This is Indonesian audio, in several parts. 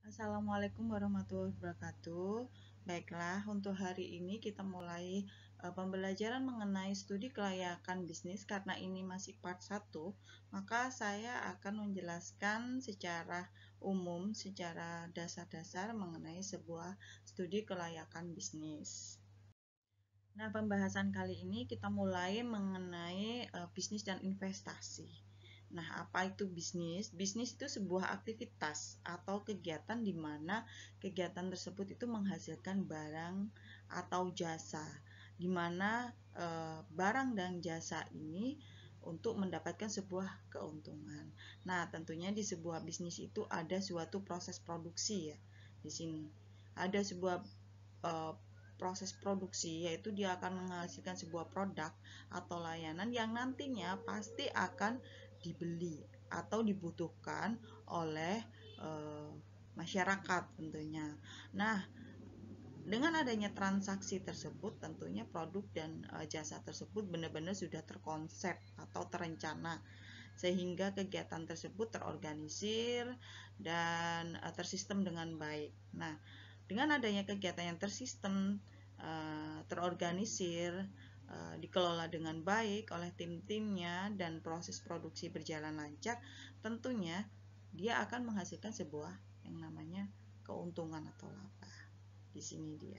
Assalamualaikum warahmatullahi wabarakatuh. Baiklah, untuk hari ini kita mulai pembelajaran mengenai studi kelayakan bisnis. Karena ini masih part 1, maka saya akan menjelaskan secara umum, secara dasar-dasar mengenai sebuah studi kelayakan bisnis. Nah, pembahasan kali ini kita mulai mengenai bisnis dan investasi. Nah, apa itu bisnis? Bisnis itu sebuah aktivitas atau kegiatan di mana kegiatan tersebut itu menghasilkan barang atau jasa, di mana barang dan jasa ini untuk mendapatkan sebuah keuntungan. Nah, tentunya di sebuah bisnis itu ada suatu proses produksi ya. Di sini ada sebuah proses produksi, yaitu dia akan menghasilkan sebuah produk atau layanan yang nantinya pasti akan dibeli atau dibutuhkan oleh masyarakat tentunya. Nah, dengan adanya transaksi tersebut, tentunya produk dan jasa tersebut benar-benar sudah terkonsep atau terencana, sehingga kegiatan tersebut terorganisir dan tersistem dengan baik. Nah, dengan adanya kegiatan yang tersistem, terorganisir, dikelola dengan baik oleh tim-timnya, dan proses produksi berjalan lancar, tentunya dia akan menghasilkan sebuah yang namanya keuntungan atau laba. Di sini dia.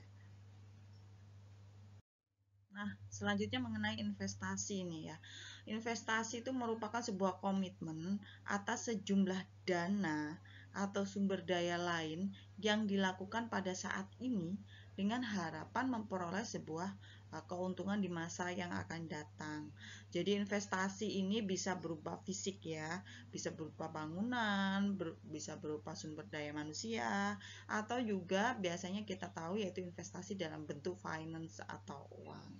Nah, selanjutnya mengenai investasi ini ya. Investasi itu merupakan sebuah komitmen atas sejumlah dana atau sumber daya lain yang dilakukan pada saat ini dengan harapan memperoleh sebuah keuntungan di masa yang akan datang. Jadi investasi ini bisa berupa fisik ya, bisa berupa bangunan, bisa berupa sumber daya manusia, atau juga biasanya kita tahu yaitu investasi dalam bentuk finance atau uang.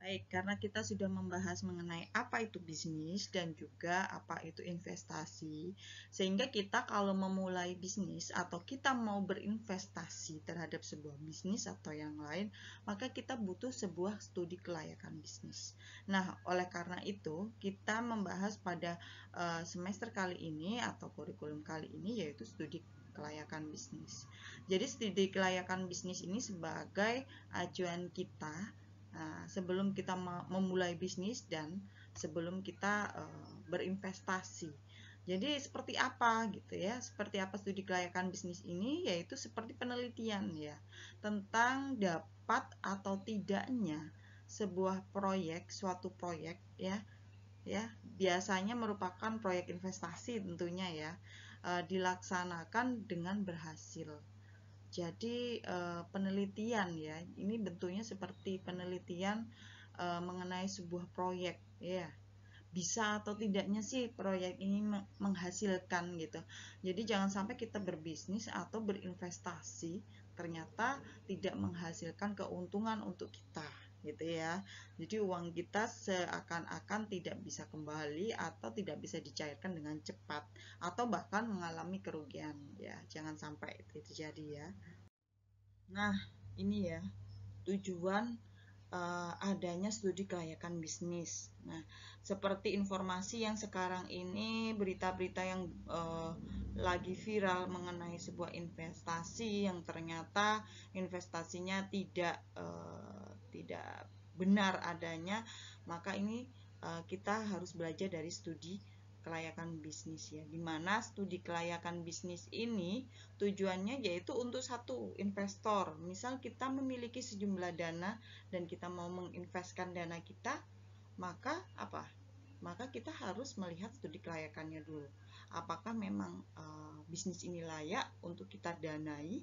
Baik, karena kita sudah membahas mengenai apa itu bisnis dan juga apa itu investasi, sehingga kita kalau memulai bisnis atau kita mau berinvestasi terhadap sebuah bisnis atau yang lain, maka kita butuh sebuah studi kelayakan bisnis. Nah, oleh karena itu, kita membahas pada semester kali ini atau kurikulum kali ini yaitu studi kelayakan bisnis. Jadi studi kelayakan bisnis ini sebagai acuan kita sebelum kita memulai bisnis dan sebelum kita berinvestasi. Jadi seperti apa gitu ya? Seperti apa studi kelayakan bisnis ini? Yaitu seperti penelitian ya, tentang dapat atau tidaknya sebuah proyek, suatu proyek ya, biasanya merupakan proyek investasi tentunya ya, dilaksanakan dengan berhasil. Jadi penelitian ya, ini bentuknya seperti penelitian mengenai sebuah proyek ya. Bisa atau tidaknya sih proyek ini menghasilkan gitu. Jadi jangan sampai kita berbisnis atau berinvestasi ternyata tidak menghasilkan keuntungan untuk kita gitu ya. Jadi uang kita seakan-akan tidak bisa kembali atau tidak bisa dicairkan dengan cepat atau bahkan mengalami kerugian ya. Jangan sampai itu terjadi ya. Nah, ini ya tujuan adanya studi kelayakan bisnis. Nah, seperti informasi yang sekarang ini, berita-berita yang lagi viral mengenai sebuah investasi yang ternyata investasinya tidak benar adanya, maka ini kita harus belajar dari studi kelayakan bisnis ya, dimana studi kelayakan bisnis ini tujuannya yaitu untuk satu investor. Misal kita memiliki sejumlah dana dan kita mau menginvestkan dana kita, maka apa? Maka kita harus melihat studi kelayakannya dulu. Apakah memang bisnis ini layak untuk kita danai,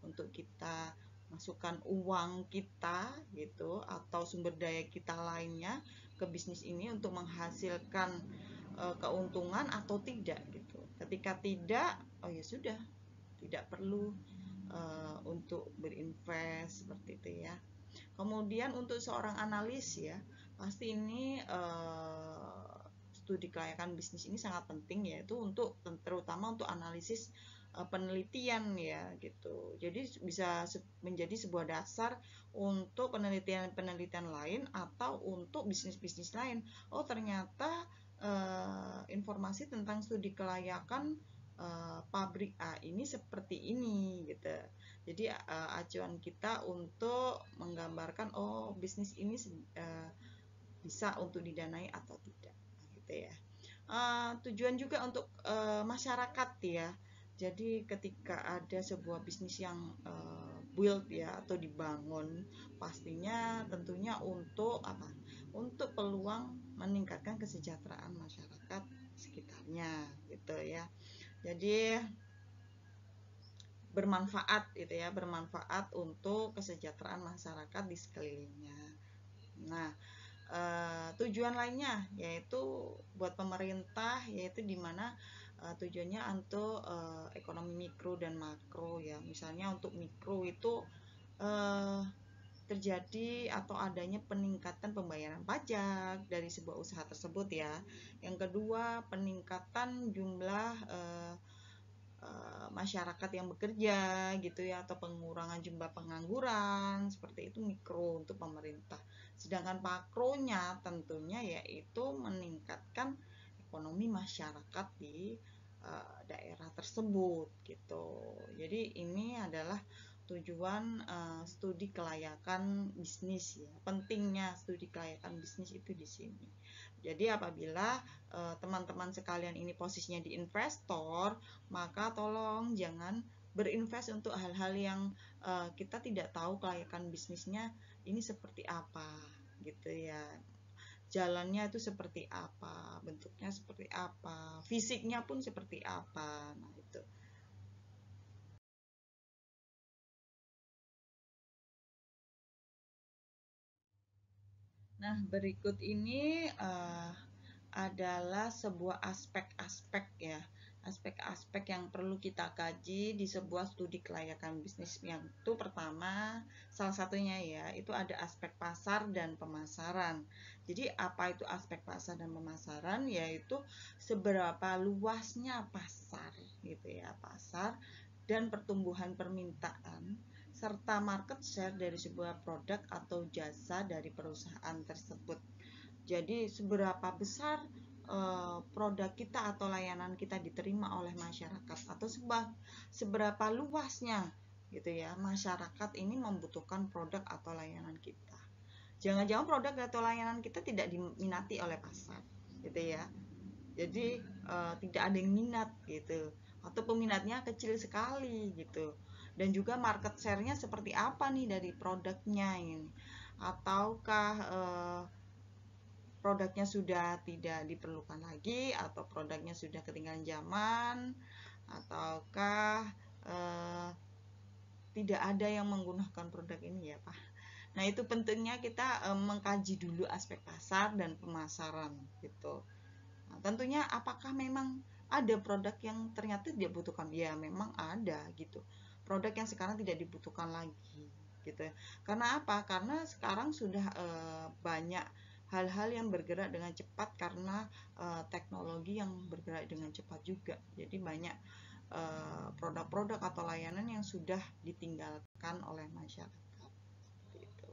untuk kita masukkan uang kita gitu atau sumber daya kita lainnya ke bisnis ini untuk menghasilkan keuntungan atau tidak gitu. Ketika tidak, oh ya sudah, tidak perlu untuk berinvest seperti itu ya. Kemudian untuk seorang analis ya, pasti ini studi kelayakan bisnis ini sangat penting, yaitu untuk terutama untuk analisis penelitian ya gitu. Jadi bisa menjadi sebuah dasar untuk penelitian-penelitian lain atau untuk bisnis-bisnis lain. Oh ternyata informasi tentang studi kelayakan pabrik A ini seperti ini gitu. Jadi acuan kita untuk menggambarkan bisnis ini bisa untuk didanai atau tidak gitu ya. Tujuan juga untuk masyarakat ya. Jadi ketika ada sebuah bisnis yang build ya atau dibangun, pastinya tentunya untuk apa? Untuk peluang meningkatkan kesejahteraan masyarakat sekitarnya gitu ya. Jadi bermanfaat gitu ya, bermanfaat untuk kesejahteraan masyarakat di sekelilingnya. Nah, tujuan lainnya yaitu buat pemerintah, yaitu dimana tujuannya untuk ekonomi mikro dan makro ya. Misalnya untuk mikro itu terjadi atau adanya peningkatan pembayaran pajak dari sebuah usaha tersebut ya. Yang kedua, peningkatan jumlah masyarakat yang bekerja gitu ya, atau pengurangan jumlah pengangguran, seperti itu mikro untuk pemerintah. Sedangkan makronya tentunya yaitu meningkatkan ekonomi masyarakat di daerah tersebut gitu. Jadi ini adalah tujuan studi kelayakan bisnis ya. Pentingnya studi kelayakan bisnis itu di sini. Jadi apabila teman-teman sekalian ini posisinya di investor, maka tolong jangan berinvest untuk hal-hal yang kita tidak tahu kelayakan bisnisnya ini seperti apa gitu ya. Jalannya itu seperti apa, bentuknya seperti apa, fisiknya pun seperti apa. Nah, itu. Nah, berikut ini adalah sebuah aspek-aspek ya, aspek-aspek yang perlu kita kaji di sebuah studi kelayakan bisnis. Yang itu pertama, salah satunya ya, itu ada aspek pasar dan pemasaran. Jadi apa itu aspek pasar dan pemasaran? Yaitu seberapa luasnya pasar gitu ya, pasar dan pertumbuhan permintaan serta market share dari sebuah produk atau jasa dari perusahaan tersebut. Jadi seberapa besar produk kita atau layanan kita diterima oleh masyarakat, atau seberapa luasnya gitu ya masyarakat ini membutuhkan produk atau layanan kita. Jangan-jangan produk atau layanan kita tidak diminati oleh pasar gitu ya. Jadi tidak ada yang minat gitu, atau peminatnya kecil sekali gitu. Dan juga market share-nya seperti apa nih dari produknya ini, ataukah produknya sudah tidak diperlukan lagi, atau produknya sudah ketinggalan zaman, ataukah tidak ada yang menggunakan produk ini ya Pak. Nah, itu pentingnya kita mengkaji dulu aspek pasar dan pemasaran gitu. Nah, tentunya apakah memang ada produk yang ternyata tidak dibutuhkan? Ya, memang ada gitu. Produk yang sekarang tidak dibutuhkan lagi gitu. Karena apa? Karena sekarang sudah banyak hal-hal yang bergerak dengan cepat, karena teknologi yang bergerak dengan cepat juga. Jadi banyak produk-produk atau layanan yang sudah ditinggalkan oleh masyarakat. Gitu.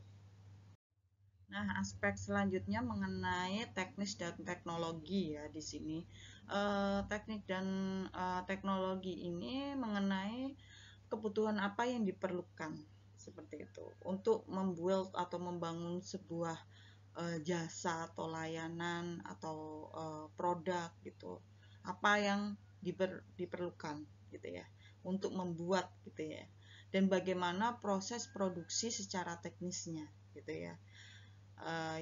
Nah, aspek selanjutnya mengenai teknis dan teknologi ya di sini. Teknik dan teknologi ini mengenai kebutuhan apa yang diperlukan seperti itu untuk membuat atau membangun sebuah jasa atau layanan atau produk gitu. Apa yang diperlukan gitu ya untuk membuat gitu ya. Dan bagaimana proses produksi secara teknisnya gitu ya.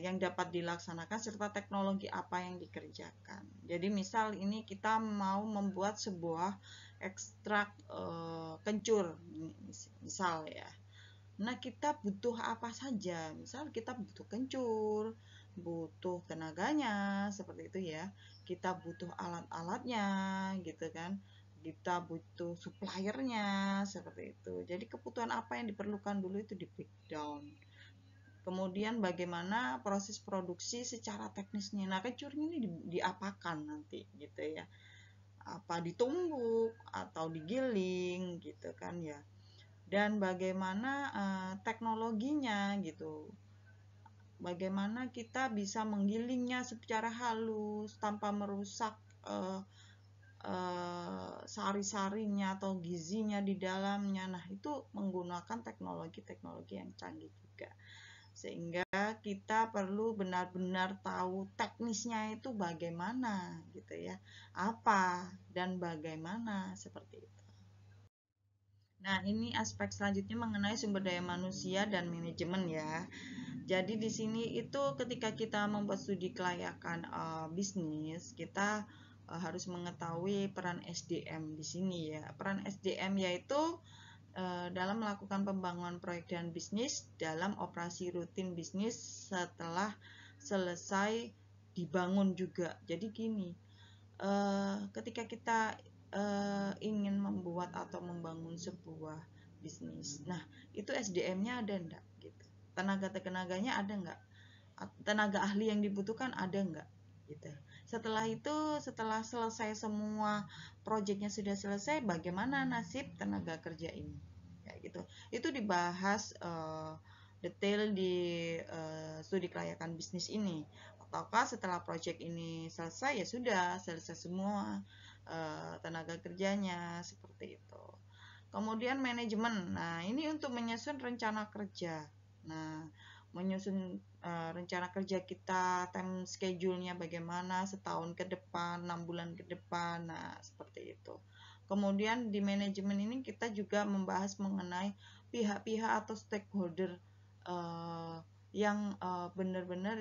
Yang dapat dilaksanakan serta teknologi apa yang dikerjakan. Jadi misal ini kita mau membuat sebuah ekstrak kencur misal ya. Nah, kita butuh apa saja? Misal kita butuh kencur, butuh tenaganya seperti itu ya. Kita butuh alat-alatnya gitu kan. Kita butuh suppliernya seperti itu. Jadi kebutuhan apa yang diperlukan dulu itu di breakdown. Kemudian bagaimana proses produksi secara teknisnya. Nah, kencurnya ini diapakan nanti gitu ya. Apa ditumbuk atau digiling gitu kan ya. Dan bagaimana teknologinya gitu. Bagaimana kita bisa menggilingnya secara halus tanpa merusak sari-sarinya atau gizinya di dalamnya. Nah, itu menggunakan teknologi-teknologi yang canggih juga. Sehingga kita perlu benar-benar tahu teknisnya itu bagaimana gitu ya. Apa dan bagaimana seperti itu. Nah, ini aspek selanjutnya mengenai sumber daya manusia dan manajemen ya. Jadi di sini itu ketika kita membuat studi kelayakan bisnis, kita harus mengetahui peran SDM di sini ya. Peran SDM yaitu dalam melakukan pembangunan proyek dan bisnis dalam operasi rutin bisnis setelah selesai dibangun juga. Jadi gini, ketika kita ingin membuat atau membangun sebuah bisnis, nah itu SDM-nya ada enggak gitu, tenaganya ada enggak, tenaga ahli yang dibutuhkan ada enggak gitu. Setelah itu, setelah selesai semua proyeknya sudah selesai, bagaimana nasib tenaga kerja ini kayak gitu. Itu dibahas detail di studi kelayakan bisnis ini. Ataukah setelah proyek ini selesai ya sudah selesai semua tenaga kerjanya seperti itu. Kemudian manajemen. Nah, ini untuk menyusun rencana kerja. Nah, menyusun rencana kerja kita, time schedule-nya bagaimana setahun ke depan, 6 bulan ke depan. Nah, seperti itu. Kemudian di manajemen ini kita juga membahas mengenai pihak-pihak atau stakeholder yang benar-benar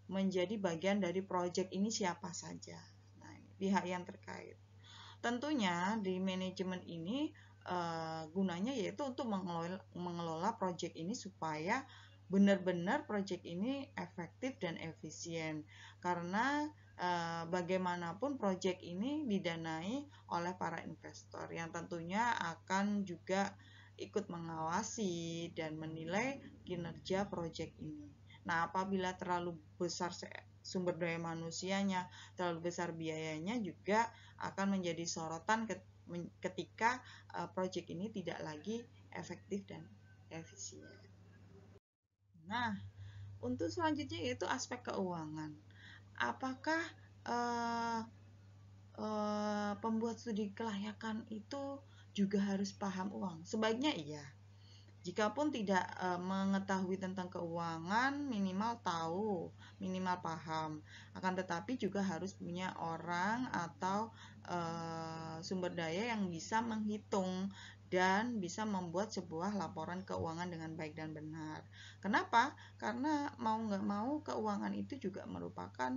menjadi bagian dari proyek ini siapa saja. Nah, ini pihak yang terkait. Tentunya di manajemen ini gunanya yaitu untuk mengelola proyek ini supaya benar-benar proyek ini efektif dan efisien. Karena bagaimanapun proyek ini didanai oleh para investor yang tentunya akan juga ikut mengawasi dan menilai kinerja proyek ini. Nah, apabila terlalu besar sumber daya manusianya, terlalu besar biayanya juga akan menjadi sorotan ketika proyek ini tidak lagi efektif dan efisien. Nah, untuk selanjutnya yaitu aspek keuangan. Apakah pembuat studi kelayakan itu juga harus paham uang? Sebaiknya iya. Jikapun tidak mengetahui tentang keuangan, minimal tahu, minimal paham. Akan tetapi juga harus punya orang atau sumber daya yang bisa menghitung dan bisa membuat sebuah laporan keuangan dengan baik dan benar. Kenapa? Karena mau nggak mau keuangan itu juga merupakan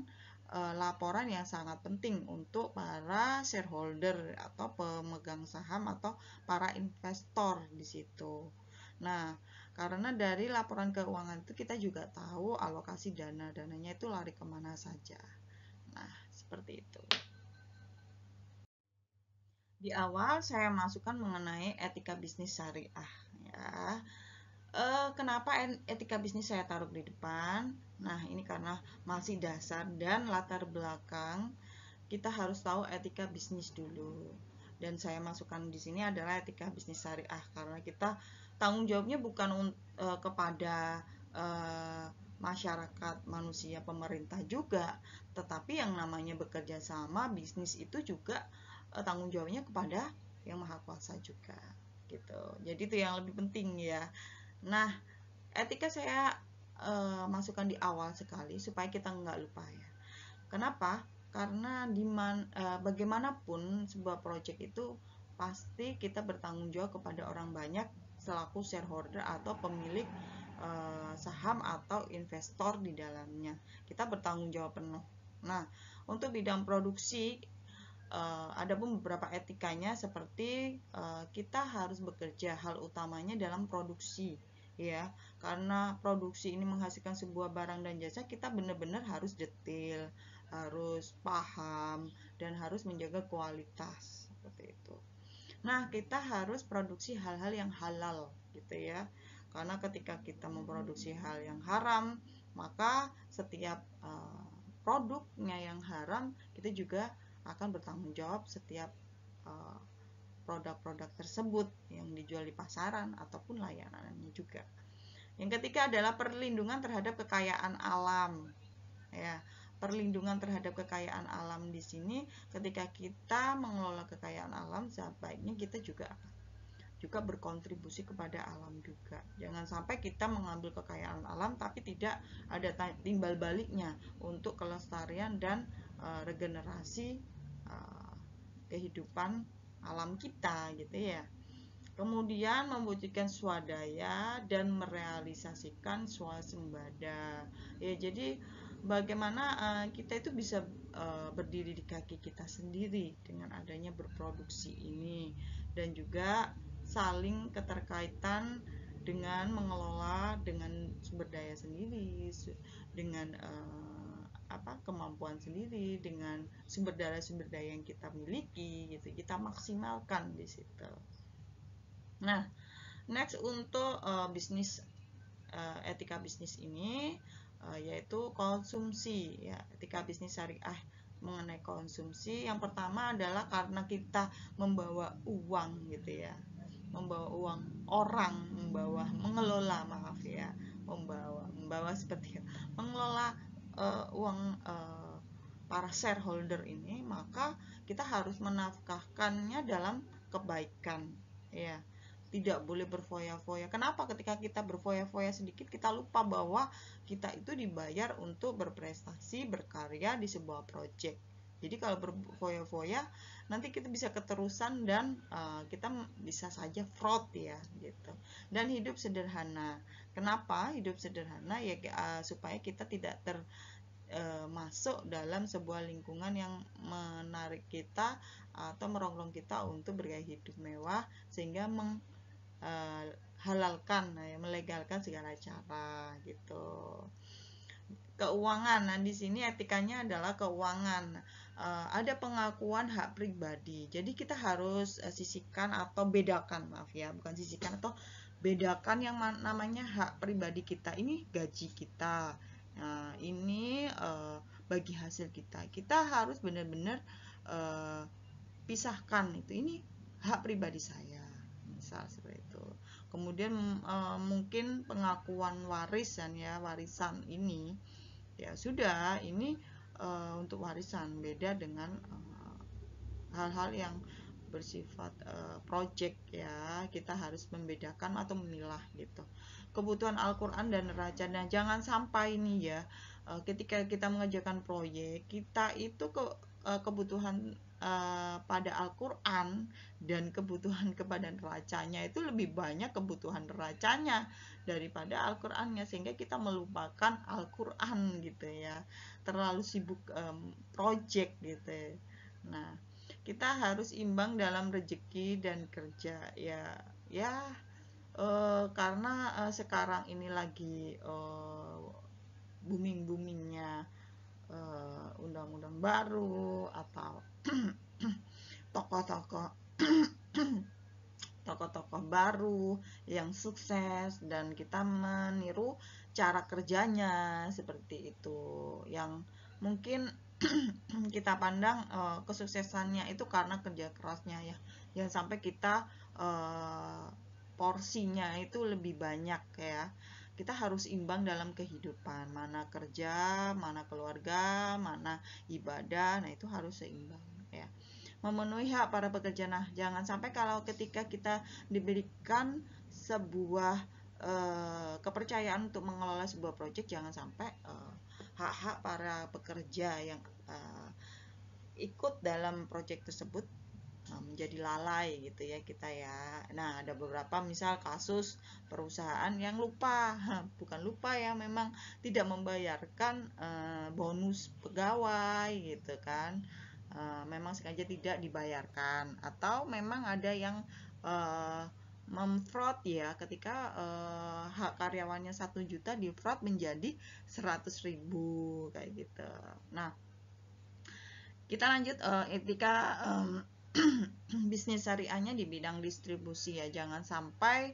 laporan yang sangat penting untuk para shareholder atau pemegang saham atau para investor di situ. Nah, karena dari laporan keuangan itu kita juga tahu alokasi dananya itu lari kemana saja. Nah, seperti itu. Di awal saya masukkan mengenai etika bisnis syariah. Ya. Kenapa etika bisnis saya taruh di depan? Nah, ini karena masih dasar dan latar belakang kita harus tahu etika bisnis dulu. Dan saya masukkan di sini adalah etika bisnis syariah karena kita tanggung jawabnya bukan kepada masyarakat, manusia, pemerintah juga, tetapi yang namanya bekerja sama bisnis itu juga tanggung jawabnya kepada yang maha kuasa juga gitu. Jadi itu yang lebih penting ya. Nah, etika saya masukkan di awal sekali supaya kita nggak lupa ya. Kenapa? Karena bagaimanapun sebuah proyek itu pasti kita bertanggung jawab kepada orang banyak selaku shareholder atau pemilik saham atau investor di dalamnya. Kita bertanggung jawab penuh. Nah, untuk bidang produksi ada pun beberapa etikanya seperti kita harus bekerja hal utamanya dalam produksi ya, karena produksi ini menghasilkan sebuah barang dan jasa, kita benar-benar harus detail, harus paham dan harus menjaga kualitas seperti itu. Nah, kita harus produksi hal-hal yang halal gitu ya, karena ketika kita memproduksi hal yang haram, maka setiap produknya yang haram kita juga akan bertanggung jawab setiap produk-produk tersebut yang dijual di pasaran ataupun layanannya juga. Yang ketiga adalah perlindungan terhadap kekayaan alam ya, perlindungan terhadap kekayaan alam di sini, ketika kita mengelola kekayaan alam, sebaiknya kita juga berkontribusi kepada alam juga. Jangan sampai kita mengambil kekayaan alam tapi tidak ada timbal baliknya untuk kelestarian dan regenerasi kehidupan alam kita gitu ya. Kemudian mewujudkan swadaya dan merealisasikan swasembada. Ya, jadi bagaimana kita itu bisa berdiri di kaki kita sendiri dengan adanya berproduksi ini, dan juga saling keterkaitan dengan mengelola dengan sumber daya sendiri, dengan kemampuan sendiri, dengan sumber daya yang kita miliki gitu, kita maksimalkan di situ. Nah, next untuk bisnis etika bisnis ini yaitu konsumsi ya. Etika bisnis syariah mengenai konsumsi, yang pertama adalah karena kita membawa uang gitu ya, membawa uang orang, membawa seperti mengelola uang para shareholder ini, maka kita harus menafkahkannya dalam kebaikan ya. Tidak boleh berfoya-foya. Kenapa? Ketika kita berfoya-foya sedikit, kita lupa bahwa kita itu dibayar untuk berprestasi, berkarya di sebuah proyek. Jadi kalau berfoya-foya, nanti kita bisa keterusan dan kita bisa saja fraud ya gitu. Dan hidup sederhana. Kenapa hidup sederhana? Ya supaya kita tidak masuk dalam sebuah lingkungan yang menarik kita atau merongrong kita untuk bergaya hidup mewah, sehingga halalkan, melegalkan segala cara gitu. Keuangan. Nah, di sini etikanya adalah keuangan. Ada pengakuan hak pribadi. Jadi kita harus sisihkan atau bedakan, bukan sisihkan atau bedakan yang namanya hak pribadi kita. Ini gaji kita. Nah, ini bagi hasil kita. Kita harus benar-benar pisahkan itu. Ini hak pribadi saya. Misal seperti itu. Kemudian mungkin pengakuan warisan ini ya sudah, ini untuk warisan, beda dengan hal-hal yang bersifat project ya. Kita harus membedakan atau memilah gitu. Kebutuhan Al-Quran dan neraca. Nah, jangan sampai nih ya ketika kita mengerjakan proyek, kita itu kebutuhan pada Al-Quran dan kebutuhan kepada neracanya itu lebih banyak kebutuhan neracanya daripada Al-Qurannya, sehingga kita melupakan Al-Quran gitu ya, terlalu sibuk project gitu. Nah, kita harus imbang dalam rezeki dan kerja ya karena sekarang ini lagi boomingnya undang-undang baru atau tokoh-tokoh baru yang sukses, dan kita meniru cara kerjanya seperti itu, yang mungkin kita pandang kesuksesannya itu karena kerja kerasnya ya. Jangan sampai kita porsinya itu lebih banyak ya. Kita harus imbang dalam kehidupan, mana kerja, mana keluarga, mana ibadah. Nah, itu harus seimbang ya. Memenuhi hak para pekerja. Nah, jangan sampai kalau ketika kita diberikan sebuah kepercayaan untuk mengelola sebuah proyek, jangan sampai hak-hak para pekerja yang ikut dalam proyek tersebut menjadi lalai gitu ya kita ya. Nah, ada beberapa misal kasus perusahaan yang bukan lupa ya, memang tidak membayarkan bonus pegawai gitu kan. Memang sengaja tidak dibayarkan, atau memang ada yang memfraud ya, ketika hak karyawannya 1 juta di fraud menjadi 100.000 kayak gitu. Nah, kita lanjut etika bisnis syariahnya di bidang distribusi ya. Jangan sampai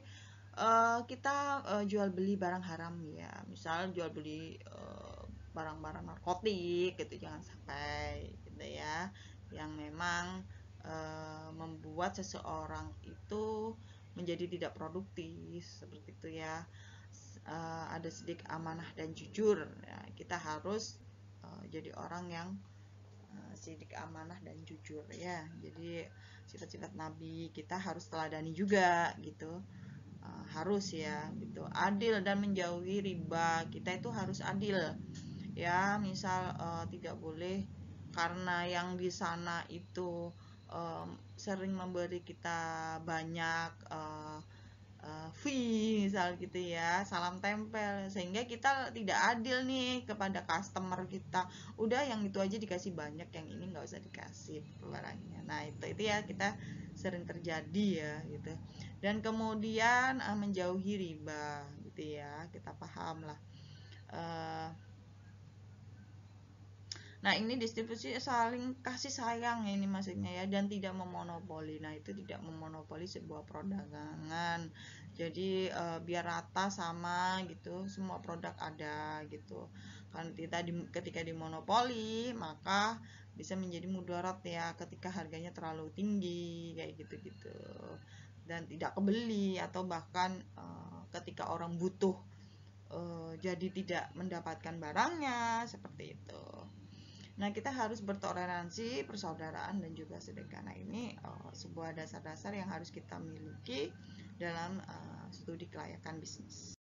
kita jual beli barang haram ya, misal jual beli barang-barang narkotik gitu, jangan sampai gitu ya, yang memang membuat seseorang itu menjadi tidak produktif seperti itu ya. Ada sedikit amanah dan jujur ya, kita harus jadi orang yang sidik, amanah, dan jujur ya. Jadi sifat-sifat Nabi kita harus teladani juga gitu. Harus ya gitu. Adil dan menjauhi riba, kita itu harus adil ya. Misal tidak boleh karena yang di sana itu sering memberi kita banyak fee misal gitu ya, salam tempel, sehingga kita tidak adil nih kepada customer kita. Udah yang itu aja dikasih banyak, yang ini nggak usah dikasih barangnya. Nah itu ya, kita sering terjadi ya gitu. Dan kemudian menjauhi riba gitu ya, kita paham lah. Nah ini distribusi saling kasih sayang ya, ini maksudnya ya, dan tidak memonopoli. Nah itu tidak memonopoli sebuah perdagangan. Jadi biar rata sama gitu, semua produk ada gitu. Kan kita ketika dimonopoli maka bisa menjadi mudarat ya, ketika harganya terlalu tinggi kayak gitu-gitu, dan tidak kebeli, atau bahkan ketika orang butuh jadi tidak mendapatkan barangnya seperti itu. Nah, kita harus bertoleransi, persaudaraan, dan juga sedekah. Nah, ini sebuah dasar-dasar yang harus kita miliki dalam studi kelayakan bisnis.